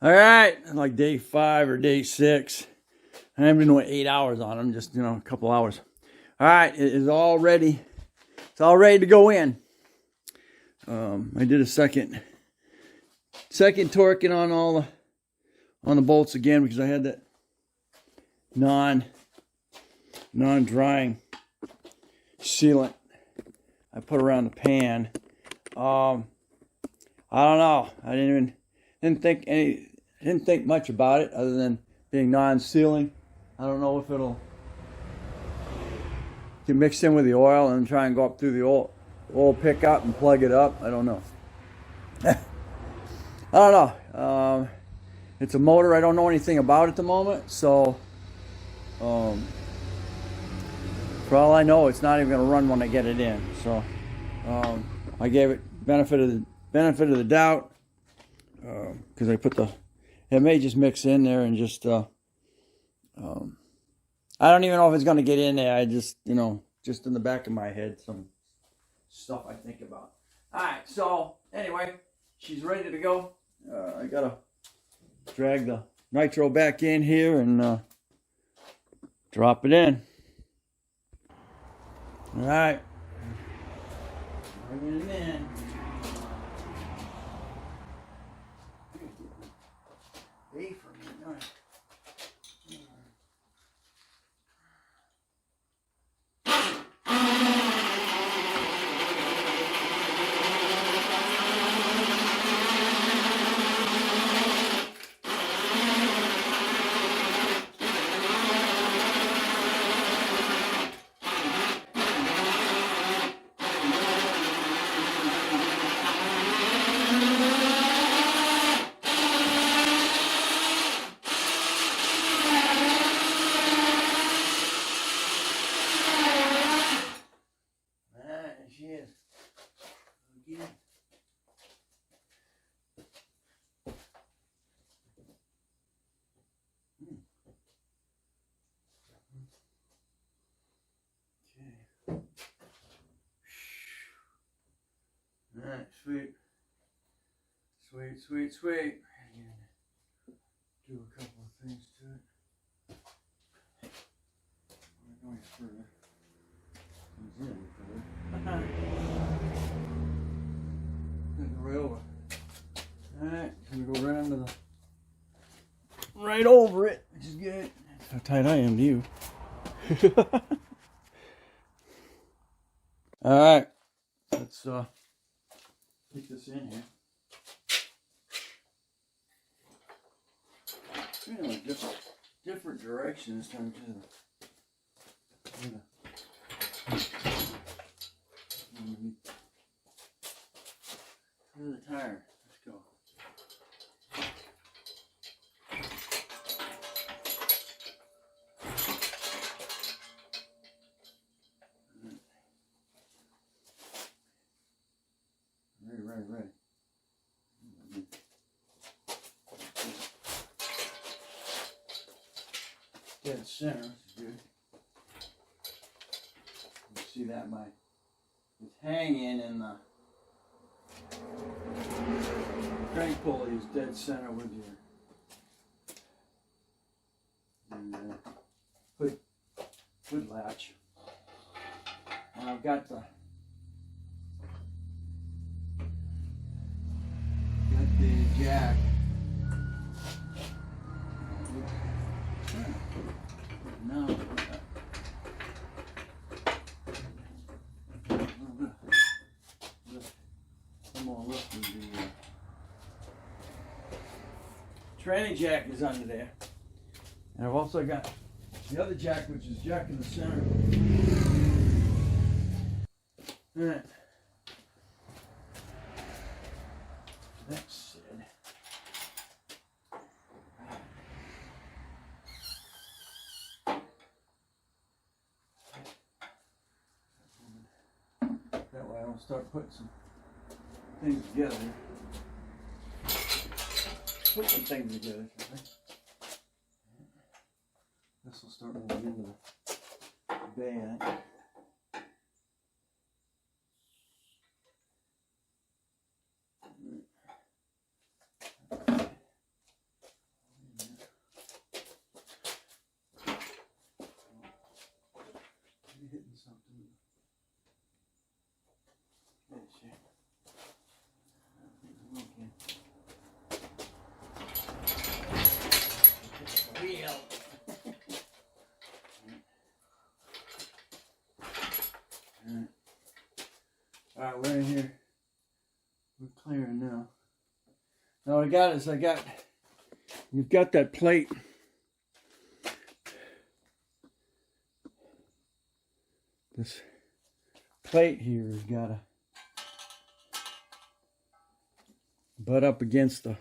All right, like day 5 or day 6. I haven't been doing 8 hours on them, just a couple hours. All right, it is all ready. It's all ready to go in. I did a second torquing on all the bolts again because I had that non-drying sealant I put around the pan. I don't know. I didn't think much about it other than being non-sealing. I don't know if it'll get mixed in with the oil and try and go up through the oil pickup and plug it up. I don't know. I don't know. It's a motor I don't know anything about at the moment, so for all I know, it's not even going to run when I get it in. So I gave it benefit of the doubt because I put it may just mix in there and just I don't even know if it's going to get in there. I just just in the back of my head some stuff I think about. All right, so anyway, she's ready to go. I gotta drag the nitro back in here and drop it in. All right, bring it in. Wait for me, all right. All right, sweet. Do a couple of things to it. We're going further. Comes in further. Right over. All right, gonna go right under right over it, which is good. That's how tight I am to you. All right, let's get this in here. Different direction this time too. Where's the tire? Let's go. Right. Dead center, which is good. You see that it's hanging in the crank pulley is dead center with your hood latch. And I've got the jack. No. Some more lift with the trailing jack is under there. And I've also got the other jack, which is jack in the center. All right. That's it. That way I don't start putting some things together. Put some things together. This will start moving into the bay, I think. Alright, we're in here. We're clearing now. Now what I got is you've got that plate. This plate here has got to butt up against the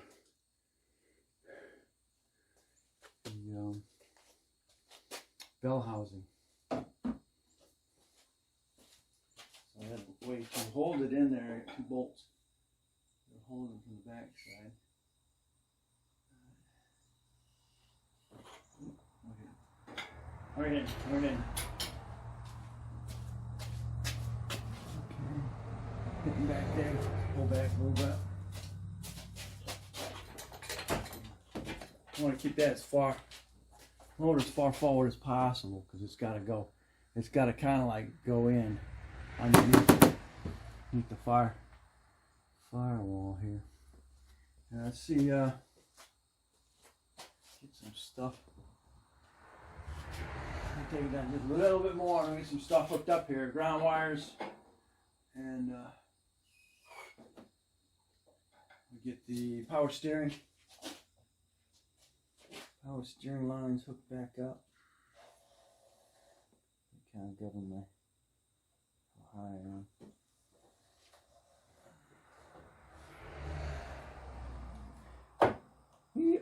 bell housing. So I have a way to hold it in there. 2 bolts. Hold it from the back side. Right in. Okay. Getting back there. Pull back a little bit. I want to keep that as far forward as possible because it's got to go. It's got to kind of like go in underneath the firewall here. Now let's see. Get some stuff. I'll take it down just a little bit more. I'm gonna get some stuff hooked up here. Ground wires, and we get the power steering. Power steering lines hooked back up. Kind of govern my how high I am.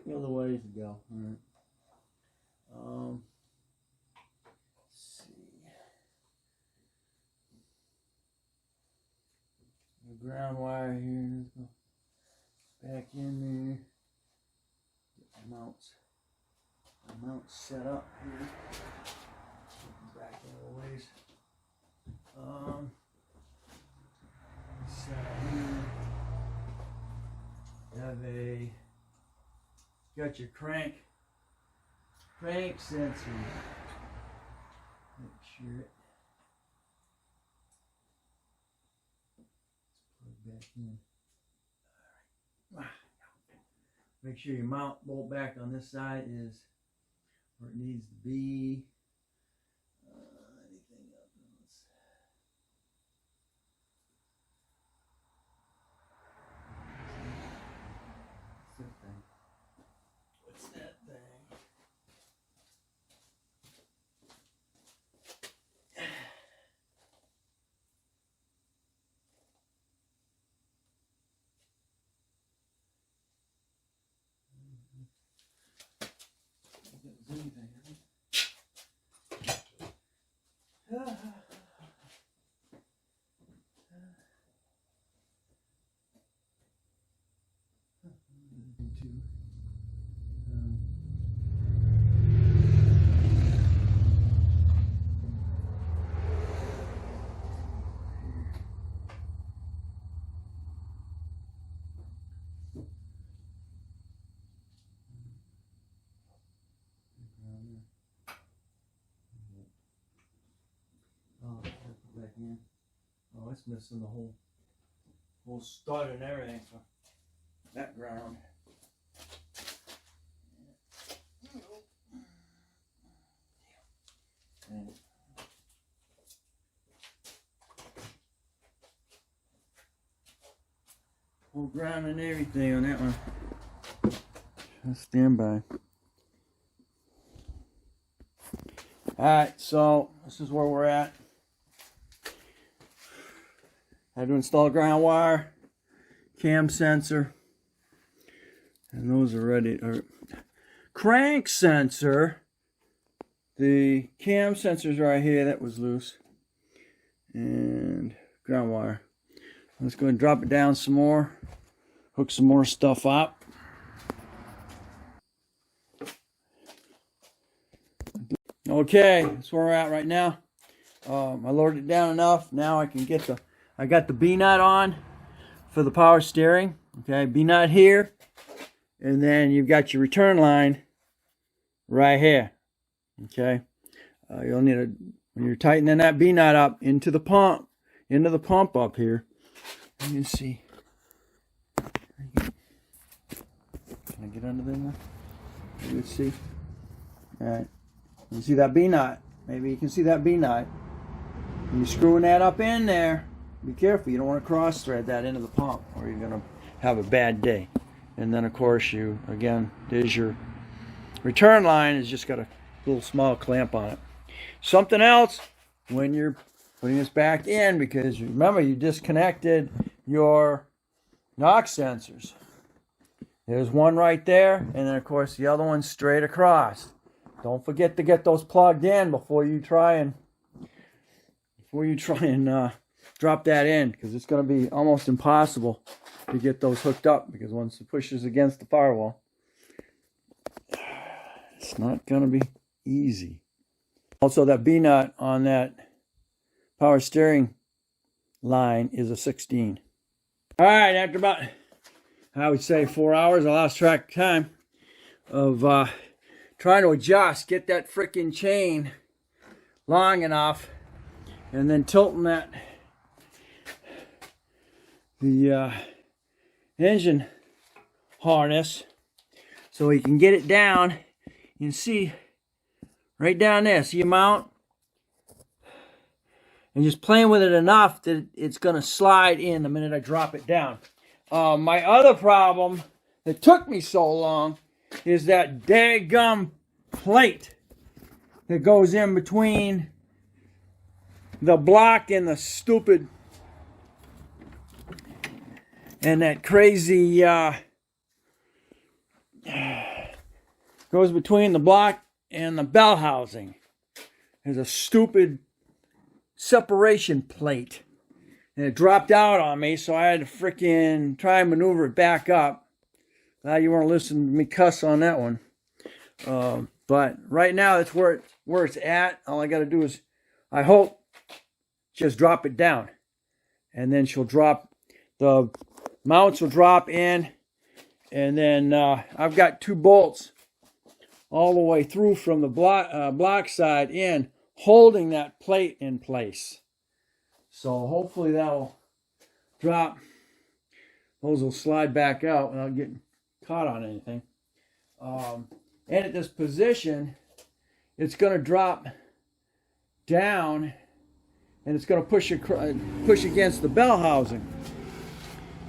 Other ways to go. All right. Let's see. The ground wire here. Let's go back in there. Get the mounts set up here. Back a little ways. Set up here. Have a got your crank sensor. Make sure it. Let's plug back in. All right. Make sure your mount bolt back on this side is where it needs to be. Anything else? What's that thing? Oh, it's missing the whole stud and everything for that ground. And whole ground and everything on that one. Just stand by. Alright, so this is where we're at. I had to install ground wire, cam sensor, and those are ready. Crank sensor. The cam sensor's right here, that was loose. And ground wire. Let's go and drop it down some more. Hook some more stuff up. Okay, that's where we're at right now. I loaded it down enough. Now I can get I got the B-nut on for the power steering. Okay, B-nut here. And then you've got your return line right here. Okay. You'll need when you're tightening that B-nut up into the pump up here. You can see. Can I get under there now? You can see. Alright. You can see that B-nut. Maybe you can see that B-nut. And you're screwing that up in there. be careful. You don't want to cross thread that into the pump, or you're going to have a bad day. And then of course again, there's your return line. Has just got a little small clamp on it. Something else when you're putting this back in, because remember you disconnected your knock sensors. There's one right there, and then of course the other one straight across. Don't forget to get those plugged in before you try and drop that in, because it's going to be almost impossible to get those hooked up, because once it pushes against the firewall, it's not going to be easy. Also, that B-nut on that power steering line is a 16. All right, after about, I would say 4 hours, I lost track of time of trying to adjust, get that freaking chain long enough, and then tilting the engine harness so we can get it down. You can see right down there, see a mount? And just playing with it enough that it's going to slide in the minute I drop it down. My other problem that took me so long is that daggum plate that goes in between the block and the stupid and that crazy goes between the block and the bell housing. There's a stupid separation plate, and it dropped out on me, so I had to freaking try and maneuver it back up. Glad you weren't listening to me cuss on that one. But right now that's where it's at. All I got to do is, I hope, just drop it down, and then the mounts will drop in, and then I've got 2 bolts all the way through from the block side in, holding that plate in place. So hopefully that will drop. Those will slide back out without getting caught on anything. And at this position, it's going to drop down, and it's going to push against the bell housing.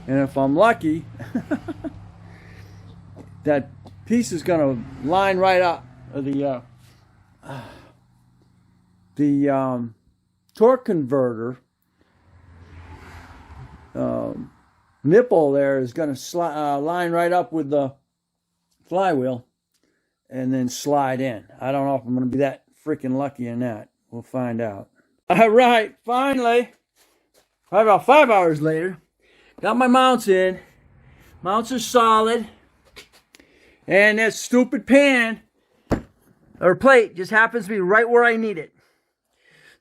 And if I'm lucky, that piece is going to line right up. The torque converter nipple there is going to line right up with the flywheel and then slide in. I don't know if I'm going to be that freaking lucky in that. We'll find out. All right, finally, probably about 5 hours later, got my mounts in. Mounts are solid. And that stupid pan or plate just happens to be right where I need it.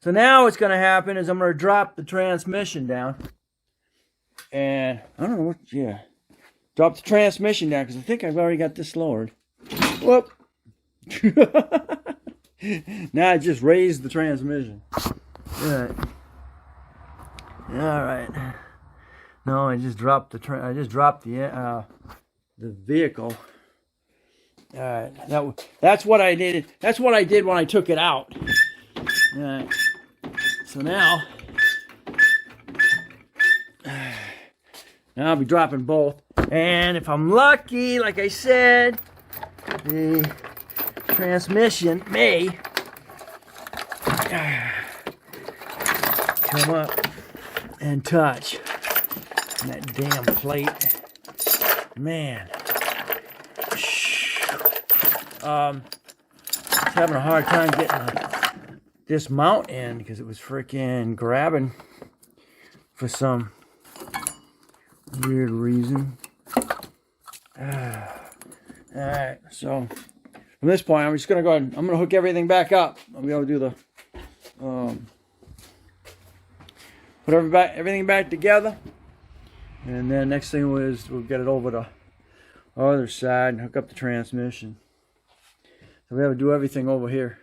So now what's going to happen is I'm going to drop the transmission down. And I don't know what, yeah. Drop the transmission down, because I think I've already got this lowered. Whoop. Now I just raised the transmission. All right. No, I just dropped the vehicle. All right. That's what I did. That's what I did when I took it out. All right. So now I'll be dropping both. And if I'm lucky, like I said, the transmission may come up and touch that damn plate. Man. I was having a hard time getting this mount in because it was freaking grabbing for some weird reason. Alright, so from this point, I'm just going to go ahead and I'm going to hook everything back up. I'll be able to do the put everything back together, and then next thing was we'll get it over to the other side and hook up the transmission. So we have to do everything over here,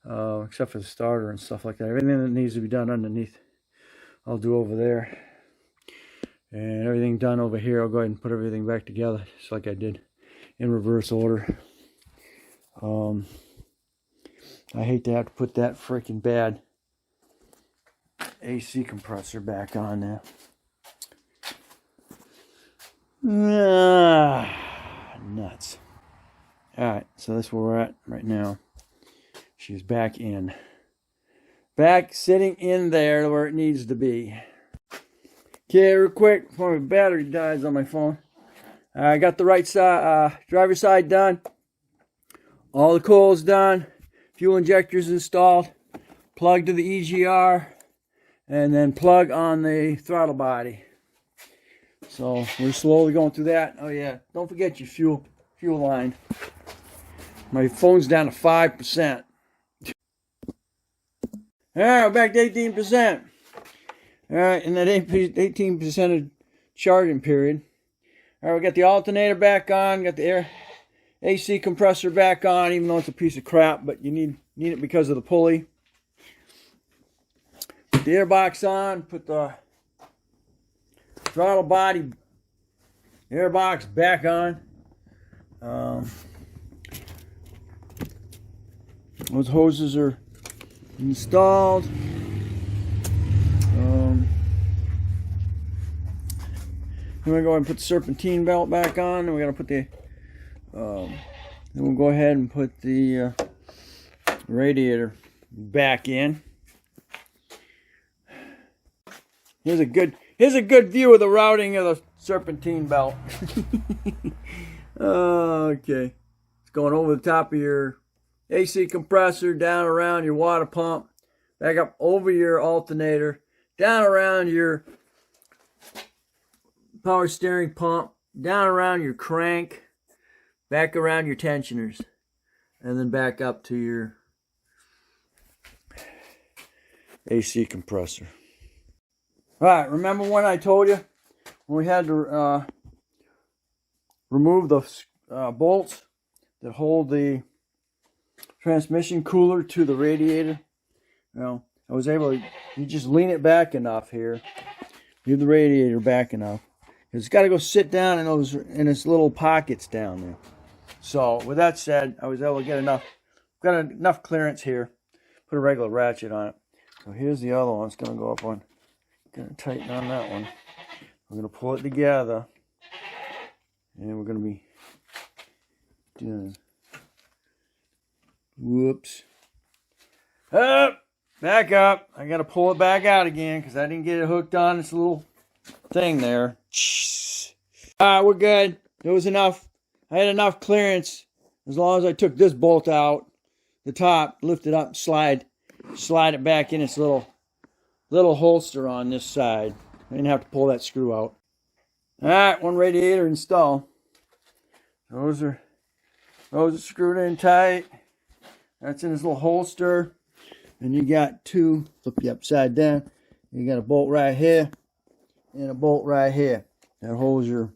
except for the starter and stuff like that. Everything that needs to be done underneath, I'll do over there. And everything done over here, I'll go ahead and put everything back together, just like I did in reverse order. I hate to have to put that freaking bad AC compressor back on there. Nuts. Alright, so that's where we're at right now. She's back in. Back sitting in there where it needs to be. Okay, real quick before my battery dies on my phone. I got the right side, driver's side done. All the coils done. Fuel injectors installed. Plug to the EGR. And then plug on the throttle body. So we're slowly going through that. Oh yeah, don't forget your fuel line. My phone's down to 5%. Alright, we're back to 18%. Alright, and that 18% of charging period. Alright, we got the alternator back on, got the air AC compressor back on, even though it's a piece of crap, but you need it because of the pulley. Put the airbox on, put the throttle body airbox back on. Those hoses are installed. Then we go ahead and put the serpentine belt back on. Then we got to put the. Then we'll go ahead and put the radiator back in. Here's a good view of the routing of the serpentine belt. Okay, it's going over the top of your AC compressor, down around your water pump, back up over your alternator, down around your power steering pump, down around your crank, back around your tensioners, and then back up to your AC compressor. Alright, remember when I told you when we had to remove the bolts that hold the transmission cooler to the radiator? Well, I was able to, you just lean it back enough here, leave the radiator back enough. It's got to go sit down in its little pockets down there. So with that said, I was able to get enough clearance here. Put a regular ratchet on it. So here's the other one. It's going to go up on. Going to tighten on that one. We're going to pull it together, and we're going to be doing. Whoops. Up, back up. I got to pull it back out again because I didn't get it hooked on this little thing there. Alright, we're good. There was enough. I had enough clearance as long as I took this bolt out, the top, lift it up, slide it back in its little holster on this side. I didn't have to pull that screw out. Alright, one radiator installed. Those are screwed in tight. That's in this little holster. And you got two, flip you upside down. You got a bolt right here and a bolt right here. That holds your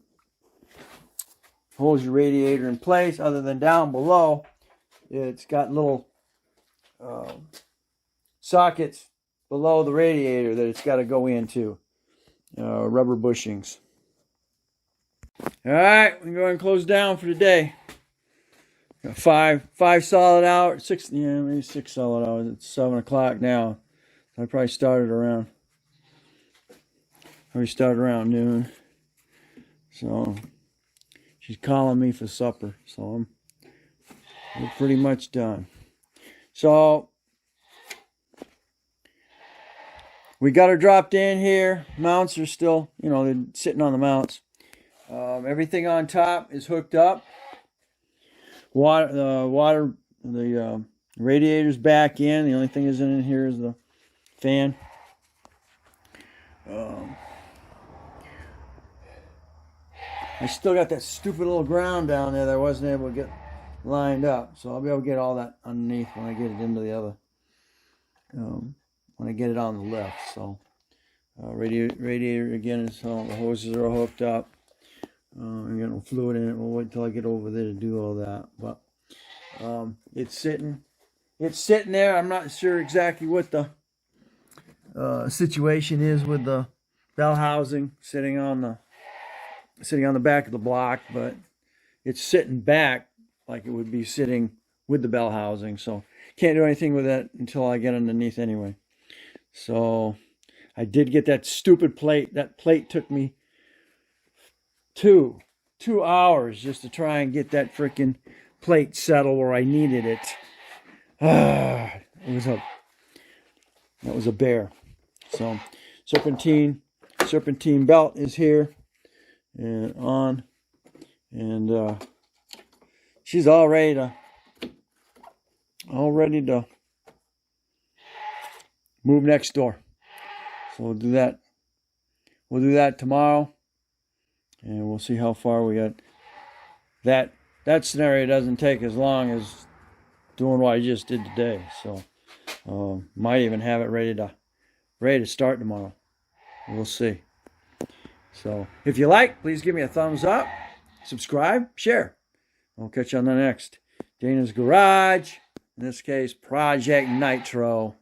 radiator in place. Other than down below, it's got little sockets below the radiator that it's got to go into. Rubber bushings. Alright, we can go ahead and close down for today. Got five solid hours, maybe 6 solid hours. It's 7 o'clock now. I probably started around noon. So she's calling me for supper. So we're pretty much done. So we got her dropped in here. Mounts are still, they're sitting on the mounts. Everything on top is hooked up. The radiator's back in. The only thing that's in here is the fan. I still got that stupid little ground down there that I wasn't able to get lined up. So I'll be able to get all that underneath when I get it into the other, when I get it on the lift. So radiator again is all, the hoses are all hooked up. I'm getting fluid in it. We'll wait till I get over there to do all that. But it's sitting there. I'm not sure exactly what the situation is with the bell housing sitting on the back of the block, but it's sitting back like it would be sitting with the bell housing. So can't do anything with that until I get underneath anyway. So I did get that stupid plate. That plate took me two hours just to try and get that freaking plate settled where I needed it. That was a bear. So serpentine belt is here and on, and she's all ready to move next door. So we'll do that. We'll do that tomorrow, and we'll see how far we get. That scenario doesn't take as long as doing what I just did today. So might even have it ready to start tomorrow. We'll see. So if you like, please give me a thumbs up, subscribe, share. I'll catch you on the next Dana's Garage. In this case, Project Nitro.